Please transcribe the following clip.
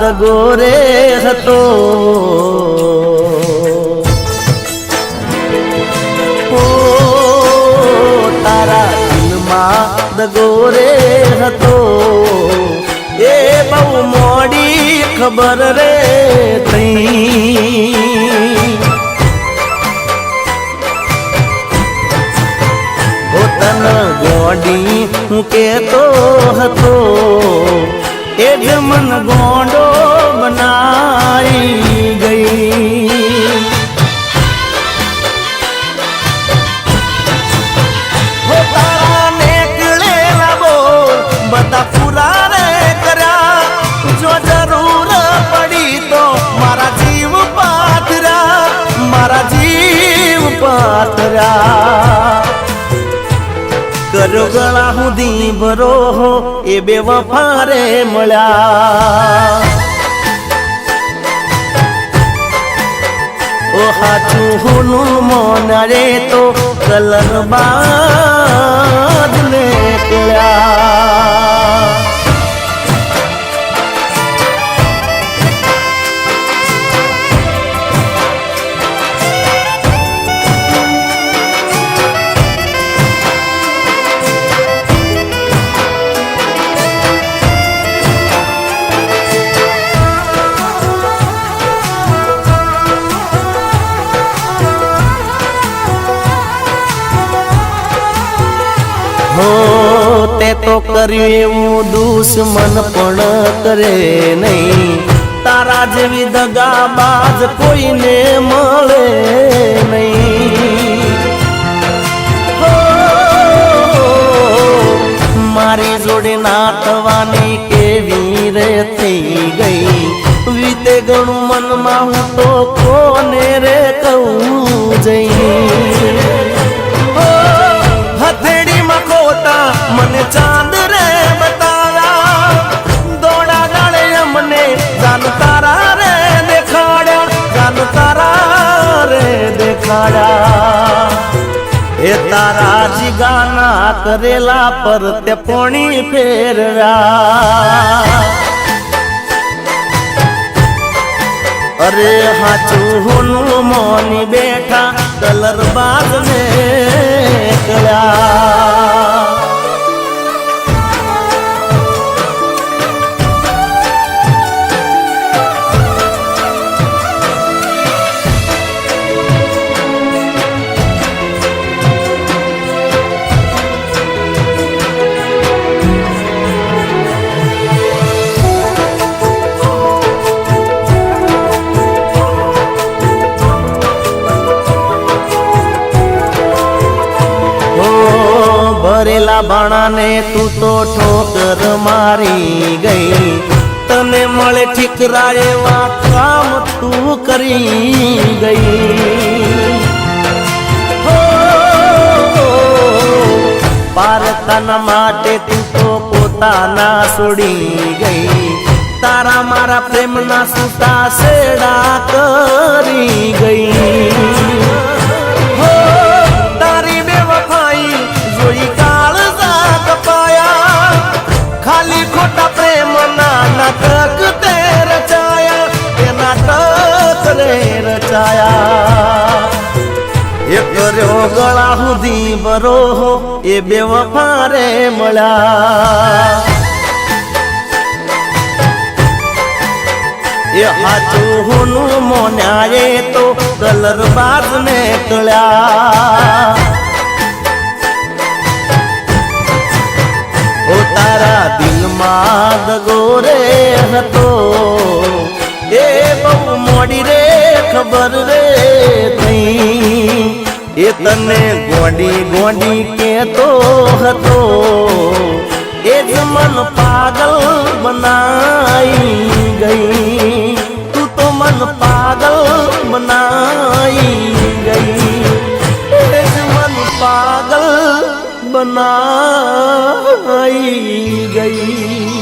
દગો રે હતો તારા દિલમાં દગો રે હતો એ બહુ મોડી ખબર રે થઈ તને ગોડી હું કેતો હતો એ જ મન ગોંડો બનાઈ ગઈ હો તારા નીકળેલા બોલ બધા પૂરા રે કર્યા જો જરૂર પડી તો મારા જીવ પાથર્યા કર્યો ગળા સુધી ભરો એ બે વફા રે મળ્યા ઓ હાચું હોનું મોન રે તો કલર બાદ નીકળ્યા તે તો કર્યું એવું દુશ્મન પણ કરે નહીં તારા જેવી દગાબાજ કોઈને મળે નહીં મારી જોડે ના થવાની કેવી રે થઈ ગઈ વીતે ઘણું મનમાં હું તો કોને રે કહું જઈ મને ચાંદ રે બતાવ્યા દોડા ગાળે અમને જાન તારા રે દેખાડ્યા એ તારા જીગાના કરેલા પર તે પોણી ફેરવ્યા અરે હાચું હોનું મોની બેઠા કલર બાદ ને કળ્યા ભરેલા બાણાને તું તો ઠોકર મારી ગઈ તને મળે ઠીકરા એવા કામ તું કરી ગઈ પારતાના માટે તું તો પોતાના છોડી ગઈ તારા મારા પ્રેમના સૂતા શેડા કરી ગઈ તારી બેવફાઈ જોઈ ખાલી ખોટા પ્રેમ ના નાટક તે રચાયા એ નાટક રે રચાયા એ કર્યો ગળા સુધી ભરો એ બે વફા રે મળ્યા એ હાચું હોનું મોન્યા એ તો કલર બાદ ને કળ્યા ઓ તારા દિલમાં દગો રે હતો એ બહુ મોડી રે ખબર રે થઈ એ તને ગોડી ગોડી કેતો હતો એ જ મન પાગલ બનાઈ ગઈ તું તો મન પાગલ બનાઈ ગઈ એ જ મન પાગલ बनाई गई।